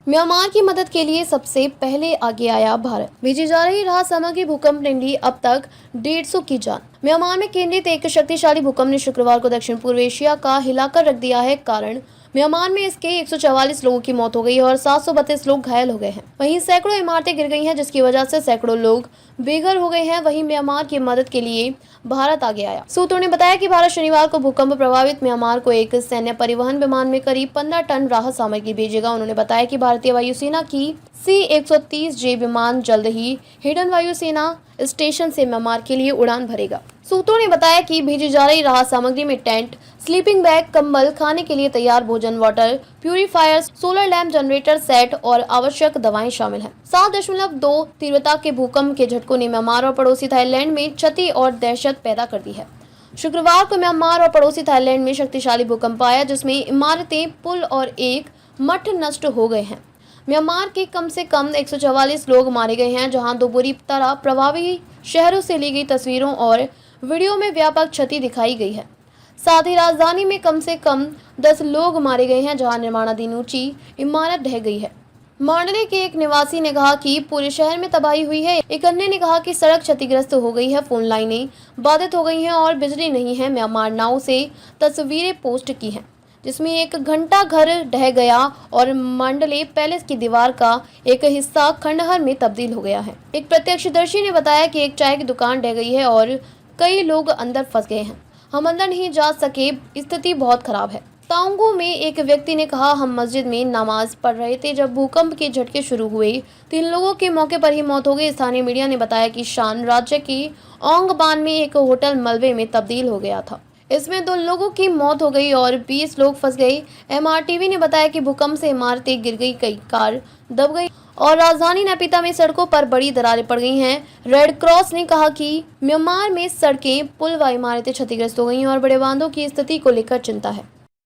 Myanmar की मदद के लिए सबसे पहले आगे आया भारत। भेजी जा रही राहत सामग्री। भूकंप ने ली अब तक 150 की जान। म्यांमार में केंद्रित एक शक्तिशाली भूकंप ने शुक्रवार को दक्षिण पूर्व एशिया का हिलाकर रख दिया है। कारण म्यांमार में इसके 144 लोगों की मौत हो गई है और 732 लोग घायल हो गए हैं। वहीं सैकड़ों इमारतें गिर गई हैं, जिसकी वजह से सैकड़ों लोग बेघर हो गए हैं। वहीं म्यांमार की मदद के लिए भारत आगे आया। सूत्रों ने बताया कि भारत शनिवार को भूकंप प्रभावित म्यांमार को एक सैन्य परिवहन विमान में करीब 15 टन राहत सामग्री भेजेगा। उन्होंने बताया कि भारतीय वायुसेना की C-130J विमान जल्द ही हिडन वायुसेना स्टेशन से म्यांमार के लिए उड़ान भरेगा। सूत्रों ने बताया कि भेजी जा रही राहत सामग्री में टेंट, स्लीपिंग बैग, कंबल, खाने के लिए तैयार भोजन, water purifiers, solar lamp, generator set और आवश्यक दवाएं शामिल हैं। 7.2 तीव्रता के भूकंप के झटकों ने म्यांमार और पड़ोसी थाईलैंड में क्षति और दहशत पैदा कर दी है। शुक्रवार को म्यांमार और पड़ोसी थाईलैंड में शक्तिशाली भूकंप आया, जिसमें इमारतें, पुल और एक मठ नष्ट हो गए हैं। म्यांमार के कम से कम 144 लोग मारे गए हैं, जहां दो बुरी तरह प्रभावित शहरों से ली गई तस्वीरों और वीडियो में व्यापक क्षति दिखाई गई है। साथ ही राजधानी में कम से कम 10 लोग मारे गए हैं, जहां निर्माणाधीन ऊंची इमारत ढह गई है। मांडले के एक निवासी ने कहा कि पूरे शहर में तबाही हुई है। एक अन्य ने कहा कि सड़क क्षतिग्रस्त हो गई है, फोन लाइनें बाधित हो गई हैं और बिजली नहीं है। म्यांमार नाउ से तस्वीरें पोस्ट की हैं, जिसमें एक घंटा घर ढह गया और मांडले पैलेस की दीवार का एक हिस्सा खंडहर में तब्दील हो गया है। एक प्रत्यक्षदर्शी ने बताया कि एक चाय की दुकान ढह गई है और कई लोग अंदर फंस गए हैं। हम अंदर नहीं जा सके, स्थिति बहुत खराब है। तांगू में एक व्यक्ति ने कहा, हम मस्जिद में नमाज पढ़ रहे थे जब भूकंप के झटके शुरू हुए। 3 लोगों की मौके पर ही मौत हो गई। स्थानीय मीडिया ने बताया कि शान राज्य की ओंगबान में एक होटल मलबे में तब्दील हो गया था। इसमें 2 लोगों की मौत हो गई और 20 लोग फंस गए। MRTV ने बताया कि भूकंप से इमारतें गिर गई, कई कार दब गई और राजधानी नैपिता में सड़कों पर बड़ी दरारें पड़ गई हैं। रेड क्रॉस ने कहा कि म्यांमार में सड़कें, पुल व इमारतें क्षतिग्रस्त हो गई हैं और बड़े बांधों की स्थिति को लेकर चिंता है।